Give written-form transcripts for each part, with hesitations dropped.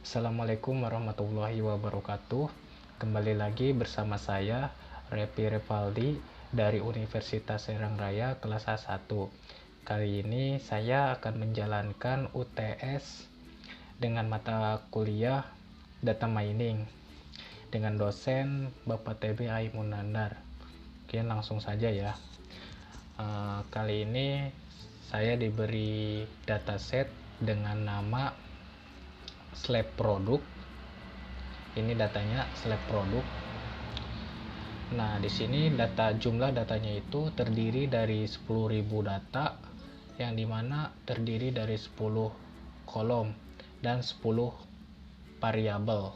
Assalamualaikum warahmatullahi wabarakatuh. Kembali lagi bersama saya Repi Revaldi dari Universitas Serang Raya kelas A1. Kali ini saya akan menjalankan UTS dengan mata kuliah Data Mining dengan dosen Bapak TB Aimun Nandar. Oke, langsung saja ya. Kali ini saya diberi dataset dengan nama slab produk. Ini datanya slab produk. Nah, di sini jumlah datanya itu terdiri dari 10.000 data, yang dimana terdiri dari 10 kolom dan 10 variabel,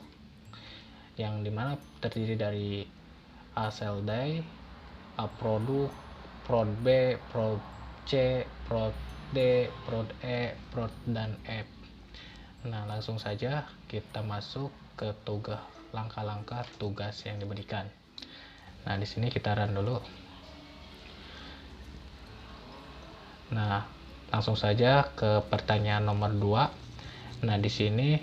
yang dimana terdiri dari A cell day, A produk, prod B, prod C, prod D, prod E, prod dan F. Nah, langsung saja kita masuk ke langkah-langkah tugas yang diberikan. Nah, di sini kita run dulu. Nah, langsung saja ke pertanyaan nomor 2. Nah, di sini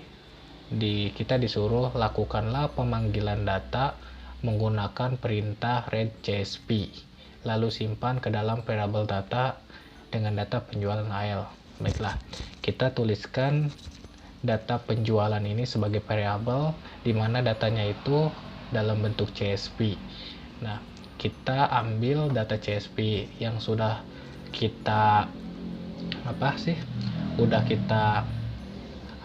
kita disuruh lakukanlah pemanggilan data menggunakan perintah read CSV, lalu simpan ke dalam variabel data dengan data penjualan AL. Baiklah, kita tuliskan data penjualan ini sebagai variabel, di mana datanya itu dalam bentuk CSV. Nah, kita ambil data CSV yang sudah kita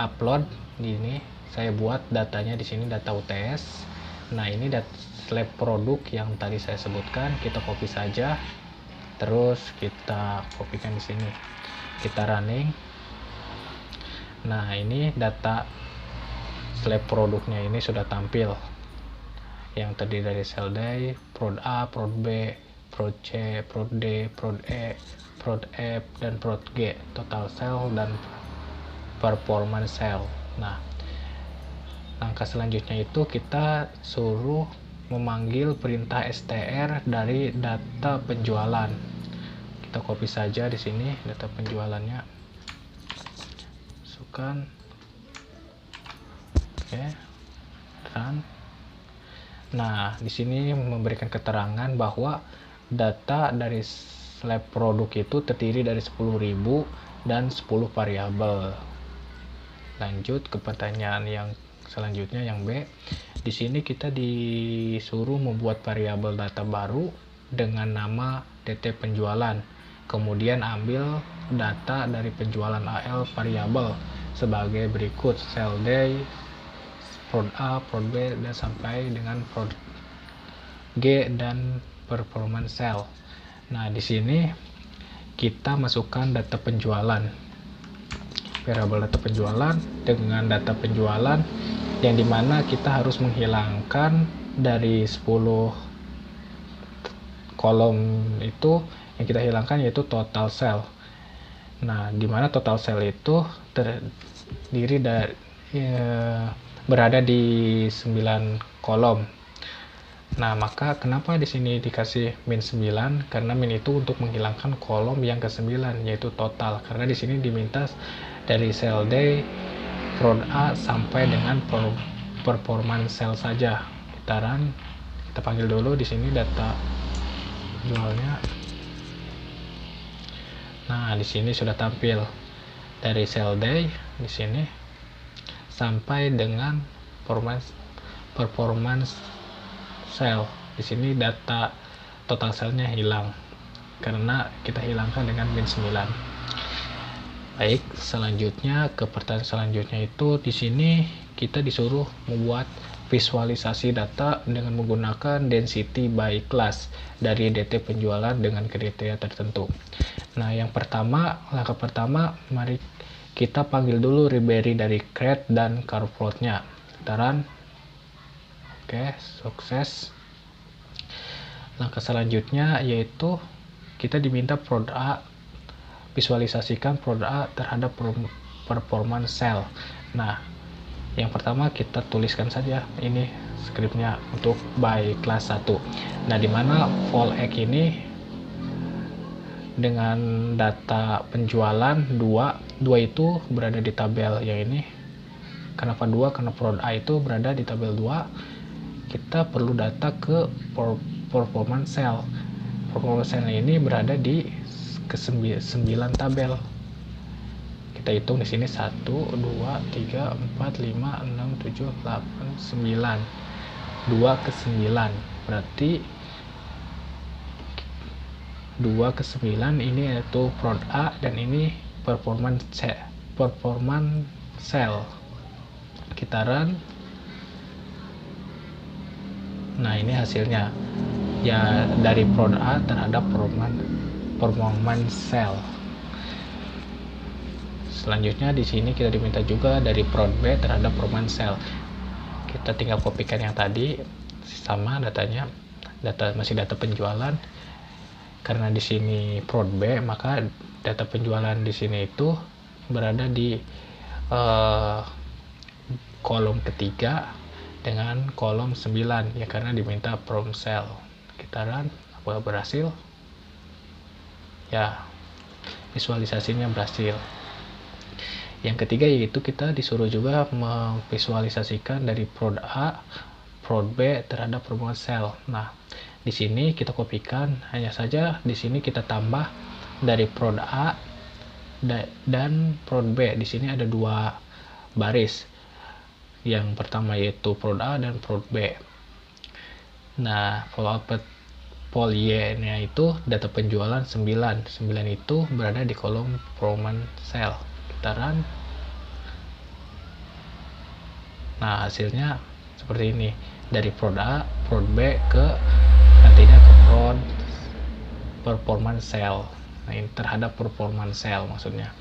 upload. Ini saya buat datanya di sini, data UTS. Nah, ini slab produk yang tadi saya sebutkan, kita copy saja, terus kita kopikan di sini, kita running. Nah, ini data slab produknya ini sudah tampil, yang terdiri dari cell day, prod A, prod B, prod C, prod D, prod E, prod F, dan prod G, total cell dan performance cell. Nah, langkah selanjutnya itu kita suruh memanggil perintah str dari data penjualan. Kita copy saja di sini data penjualannya. Oke, run. Nah, di sini memberikan keterangan bahwa data dari slab produk itu terdiri dari 10.000 dan 10 variabel. Lanjut ke pertanyaan yang selanjutnya, yang B. Di sini kita disuruh membuat variabel data baru dengan nama DT penjualan. Kemudian ambil data dari penjualan AL variabel sebagai berikut: cell day, prod A, prod B, dan sampai dengan prod G dan performance cell. Nah, di sini kita masukkan data penjualan, variabel data penjualan dengan data penjualan, yang dimana kita harus menghilangkan dari 10 kolom itu, yang kita hilangkan yaitu total cell. Nah, dimana total cell itu terdiri dari berada di 9 kolom. Nah, maka kenapa di sini dikasih min 9? Karena min itu untuk menghilangkan kolom yang ke-9, yaitu total. Karena di sini diminta dari cell day, prod A sampai dengan performance cell saja. Kita run, kita panggil dulu di sini data jualnya. Nah, di sini sudah tampil dari cell day di sini sampai dengan performance cell. Di sini data total cellnya hilang karena kita hilangkan dengan min 9. Baik, selanjutnya ke pertanyaan selanjutnya itu, di sini kita disuruh membuat visualisasi data dengan menggunakan density by class dari DT penjualan dengan kriteria tertentu. Nah, langkah pertama, mari kita panggil dulu library dari create dan carplotnya. Kita run. Oke, sukses. Langkah selanjutnya yaitu kita diminta prod A, visualisasikan prod A terhadap performance cell. Nah, yang pertama kita tuliskan saja ini skripnya untuk by class 1. Nah, dimana vol X ini dengan data penjualan 2 itu berada di tabel yang ini. Kenapa 2? Karena prod A itu berada di tabel 2. Kita perlu data ke performance cell. Performance cell ini berada di ke 9 tabel. Kita hitung di sini 1, 2, 3, 4, 5, 6, 7, 8, 9. 2 ke 9. Berarti 2 ke 9 ini yaitu prod A dan ini performance cell. Kita run. Nah, ini hasilnya ya dari prod A terhadap performance cell. Selanjutnya di sini kita diminta juga dari prod B terhadap performance cell. Kita tinggal kopikan yang tadi, sama datanya, masih data penjualan. Karena di sini prod B, maka data penjualan di sini itu berada di kolom ketiga dengan kolom 9 ya, karena diminta from cell. Kita run, apakah berhasil? Ya, visualisasinya berhasil. Yang ketiga yaitu kita disuruh juga memvisualisasikan dari prod A, prod B terhadap performance cell. Nah, di sini kita kopikan, hanya saja di sini kita tambah dari prod A dan prod B. Di sini ada 2 baris. Yang pertama yaitu prod A dan prod B. Nah, pol Y-nya itu data penjualan 9. 9 itu berada di kolom performance cell. Kita run. Nah, hasilnya seperti ini. Dari prod A, prod B nantinya ke prod performance cell. Nah, ini terhadap performance cell maksudnya.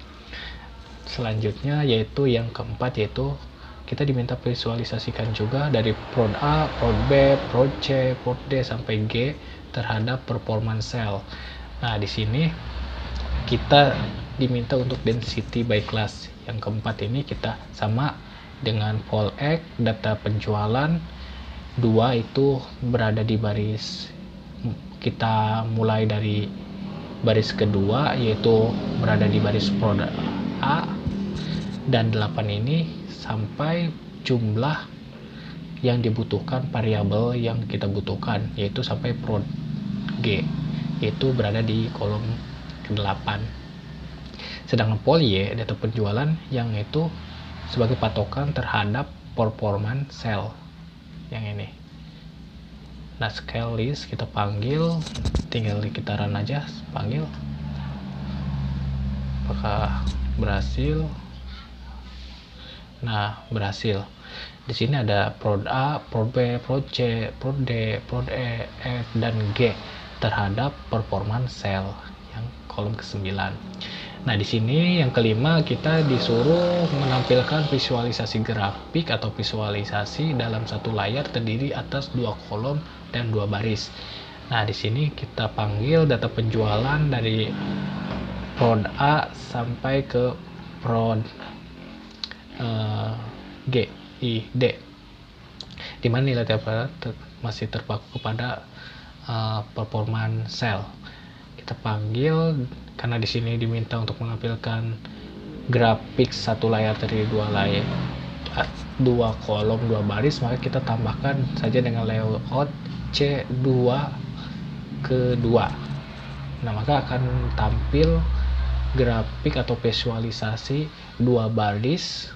Selanjutnya yaitu yang keempat, yaitu kita diminta visualisasikan juga dari prod A, prod B, prod C, prod D sampai G terhadap performance cell. Nah, di sini kita diminta untuk density by class. Yang keempat ini kita sama dengan pol X, data penjualan 2 itu berada di baris, kita mulai dari baris kedua yaitu berada di baris prod A, dan 8 ini sampai jumlah yang dibutuhkan, variabel yang kita butuhkan, yaitu sampai prod G, yaitu berada di kolom ke-8. Sedangkan pol Y, data penjualan, yang itu sebagai patokan terhadap performance cell yang ini. Nah, scale list kita panggil, tinggal kita run aja, panggil. Apakah berhasil? Nah, berhasil. Di sini ada prod A, prod B, prod C, prod D, prod E, F, dan G terhadap performance cell yang kolom ke-9. Nah, di sini yang kelima kita disuruh menampilkan visualisasi grafik atau visualisasi dalam satu layar terdiri atas 2 kolom dan 2 baris. Nah, di sini kita panggil data penjualan dari prod A sampai ke prod G, I, D, di mana nilai tiap masih terpaku kepada performance cell. Kita panggil, karena di sini diminta untuk menampilkan grafik satu layar dari 2 layar, 2 kolom 2 baris, maka kita tambahkan saja dengan layout C2 ke 2. Nah, maka akan tampil grafik atau visualisasi 2 baris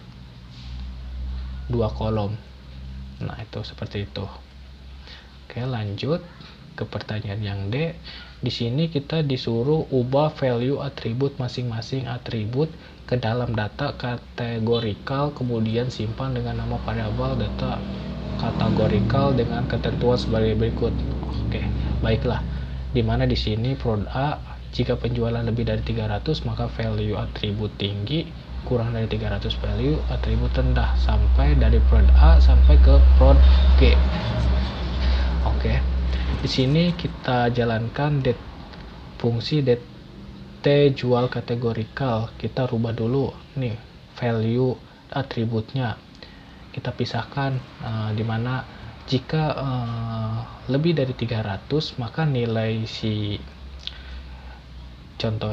2 kolom. Nah, itu seperti itu. Oke, lanjut ke pertanyaan yang D. Di sini kita disuruh ubah value atribut masing-masing atribut ke dalam data kategorikal, kemudian simpan dengan nama variabel data kategorikal dengan ketentuan sebagai berikut. Oke, baiklah. Dimana di sini prod A, jika penjualan lebih dari 300 maka value atribut tinggi, kurang dari 300 value atribut rendah, sampai dari prod A sampai ke prod G. Oke. Di sini kita jalankan fungsi dt jual kategorikal. Kita rubah dulu nih value atributnya. Kita pisahkan dimana jika lebih dari 300 maka nilai si contoh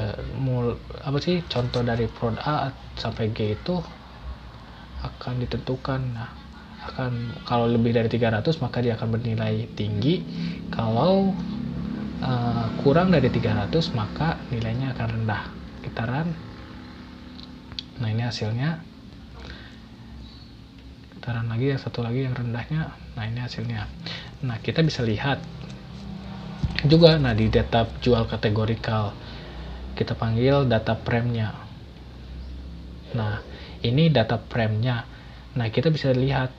dari prod A sampai G itu akan ditentukan. Nah, kalau lebih dari 300 maka dia akan bernilai tinggi, kalau kurang dari 300 maka nilainya akan rendah. Kita run. Nah, ini hasilnya. Kita run lagi, yang satu lagi yang rendahnya. Nah, ini hasilnya. Nah, kita bisa lihat juga, nah, di data jual kategorikal kita panggil data frame-nya. Nah, ini data frame-nya. Nah, kita bisa lihat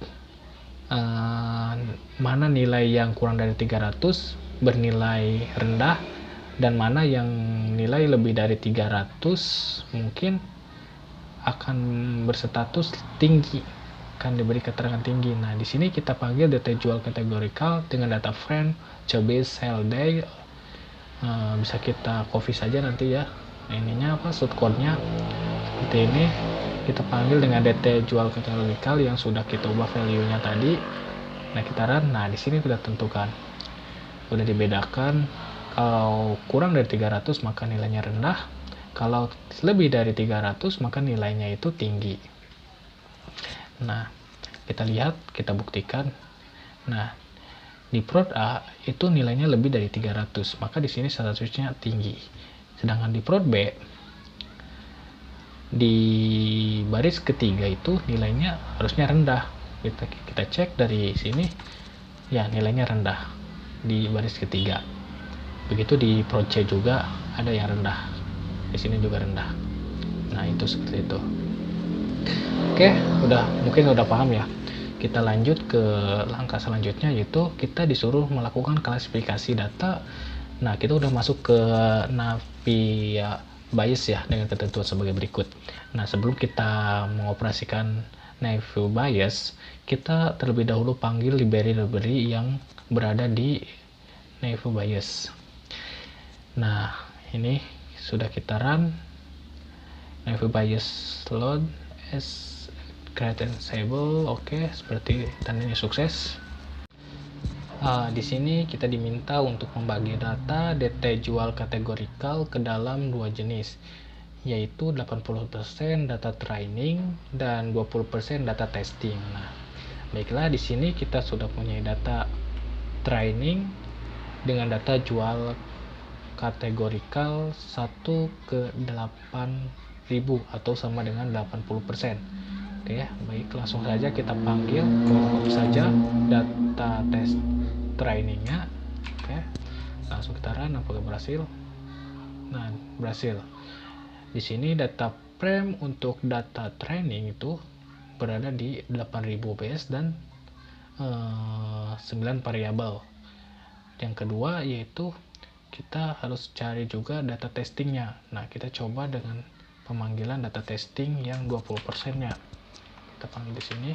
mana nilai yang kurang dari 300 bernilai rendah, dan mana yang nilai lebih dari 300 mungkin akan berstatus tinggi, akan diberi keterangan tinggi. Nah, di sini kita panggil data jual kategorikal dengan data frame, coba sell day. Bisa kita copy saja nanti ya. Nah, ininya apa, shortcode-nya seperti ini. Kita panggil dengan data jual kategorikal yang sudah kita ubah value-nya tadi. Nah, kita run. Nah, di sini kita tentukan, udah dibedakan. Kalau kurang dari 300 maka nilainya rendah, kalau lebih dari 300 maka nilainya itu tinggi. Nah, kita lihat, kita buktikan. Nah, di prod A itu nilainya lebih dari 300, maka di sini statusnya tinggi. Sedangkan di prod B, di baris ketiga itu nilainya harusnya rendah. Kita cek dari sini, ya nilainya rendah di baris ketiga. Begitu di prod C juga ada yang rendah, di sini juga rendah. Nah, itu seperti itu. Oke, mungkin udah paham ya. Kita lanjut ke langkah selanjutnya, yaitu kita disuruh melakukan klasifikasi data. Nah, kita udah masuk ke Navi bias ya, dengan ketentuan sebagai berikut. Nah, sebelum kita mengoperasikan Navi bias, kita terlebih dahulu panggil library yang berada di Navi bias. Nah, ini sudah kita run. Navi bias load as create ensemble. Oke, seperti tandanya sukses. Di sini kita diminta untuk membagi data jual kategorikal ke dalam dua jenis, yaitu 80% data training dan 20% data testing. Nah, baiklah, di sini kita sudah punya data training dengan data jual kategorikal 1 ke 8.000 atau sama dengan 80%. Oke, baik, langsung saja kita panggil saja data test trainingnya. Oke, langsung kita run. Apakah berhasil? Nah, berhasil. Di sini data frame untuk data training itu berada di 8000 base dan 9 variabel. Yang kedua yaitu kita harus cari juga data testingnya. Nah, kita coba dengan pemanggilan data testing yang 20%-nya. Kita panggil di sini.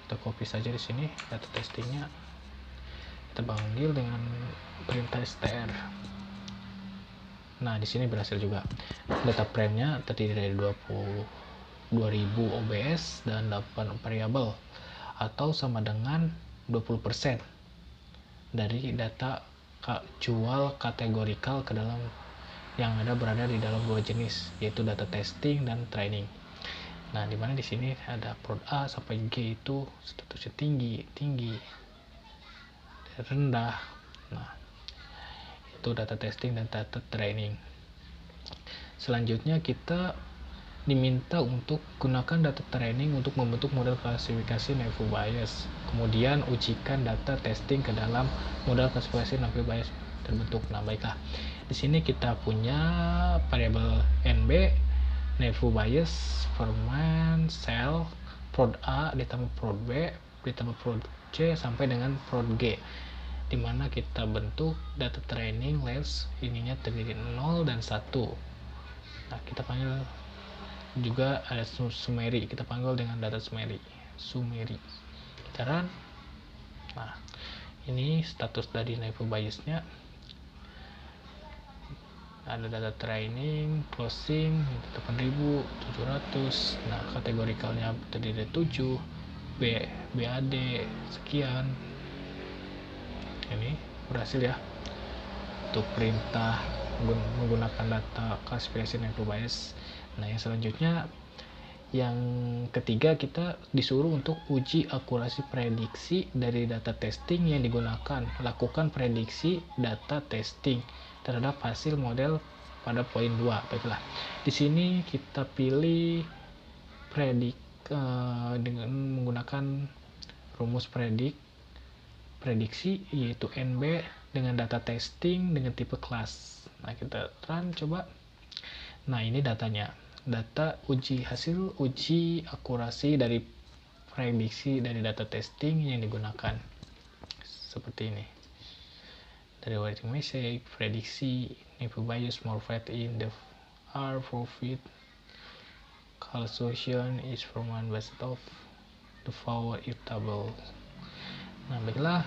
Kita copy saja di sini data testingnya. Kita panggil dengan perintah str. Nah, di sini berhasil juga. Data frame-nya terdiri dari 20.000 OBS dan 8 variabel, atau sama dengan 20% dari data jual kategorikal ke dalam yang berada di dalam dua jenis, yaitu data testing dan training. Nah, dimana di sini ada prod A sampai G itu statusnya tinggi, rendah. Nah, itu data testing dan data training. Selanjutnya kita diminta untuk gunakan data training untuk membentuk model klasifikasi Navi bias. Kemudian ujikan data testing ke dalam model klasifikasi Navi bias terbentuk. Nah, baiklah. Di sini kita punya variabel NB, Navi bias, performance, cell, prod A ditambah prod B ditambah prod C sampai dengan prod G, dimana kita bentuk data training length ininya terdiri 0 dan 1. Nah, kita panggil juga ada summary, kita panggil dengan data summary. Kita run. Nah, ini status dari Navi bias-nya. Ada data training, closing 8.700. Nah, kategorikalnya terdiri dari 7, BAD sekian. Ini berhasil ya untuk perintah menggunakan data klasifikasi neutral bias. Nah, yang selanjutnya, yang ketiga, kita disuruh untuk uji akurasi prediksi dari data testing yang digunakan. Lakukan prediksi data testing terhadap hasil model pada poin 2. Baiklah, di sini kita pilih dengan menggunakan rumus prediksi, yaitu NB dengan data testing dengan tipe kelas. Nah, kita run coba. Nah, ini datanya, data hasil uji akurasi dari prediksi dari data testing yang digunakan seperti ini. Dari writing message, prediksi, neutral bias, more fat in the R profit calculation is from one based of the power if table. Nah, baiklah,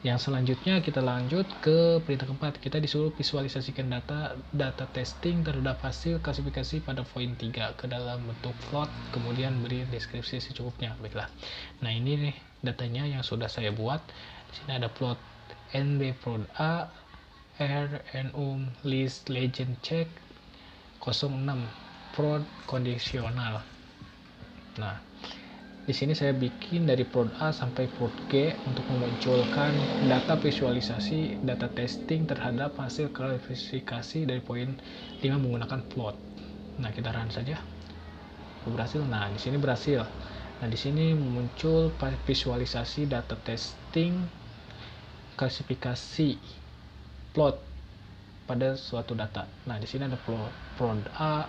yang selanjutnya kita lanjut ke perintah keempat. Kita disuruh visualisasikan data testing terhadap hasil klasifikasi pada poin 3 ke dalam bentuk plot, kemudian beri deskripsi secukupnya. Baiklah, nah ini nih datanya yang sudah saya buat. Di sini ada plot NB prod A, R, list legend check 06 prod kondisional. Nah, di sini saya bikin dari prod A sampai prod G untuk memunculkan data visualisasi data testing terhadap hasil klasifikasi dari poin 5 menggunakan plot. Nah, kita run saja. Berhasil. Nah, di sini berhasil. Nah, di sini muncul visualisasi data testing klasifikasi plot pada suatu data. Nah, di sini ada prod A,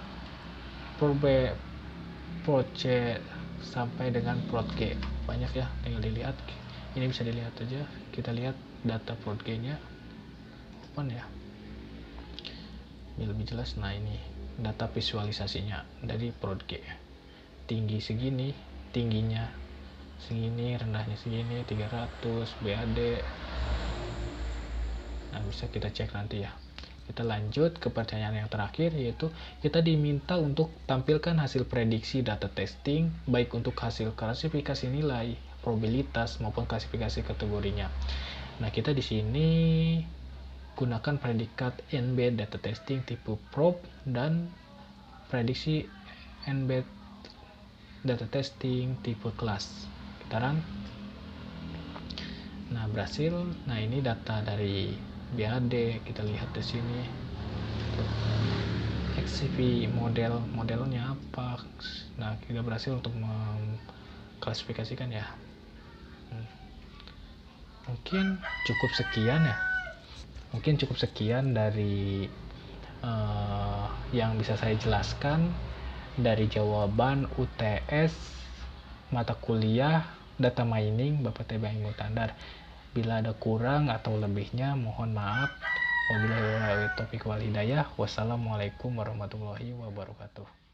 prod B, prod C sampai dengan prod G. Banyak ya, tinggal dilihat. Ini bisa dilihat aja. Kita lihat data prod G nya open ya, biar lebih jelas. Nah, ini data visualisasinya dari prod G. Tinggi segini, tingginya segini, rendahnya segini, 300 BAD. Nah, bisa kita cek nanti ya. Kita lanjut ke pertanyaan yang terakhir, yaitu kita diminta untuk tampilkan hasil prediksi data testing, baik untuk hasil klasifikasi nilai, probabilitas, maupun klasifikasi kategorinya. Nah, kita di sini gunakan predikat NB data testing tipe probe dan prediksi NB data testing tipe kelas. Kita run. Nah, berhasil. Nah, ini data dari BAD, kita lihat di sini XCV modelnya apa. Nah, kita berhasil untuk mengklasifikasikan ya. Mungkin cukup sekian dari yang bisa saya jelaskan dari jawaban UTS mata kuliah data mining Bapak Tebang Mutandar. Bila ada kurang atau lebihnya, mohon maaf. Wabillahi taufiq wal hidayah. Wassalamualaikum warahmatullahi wabarakatuh.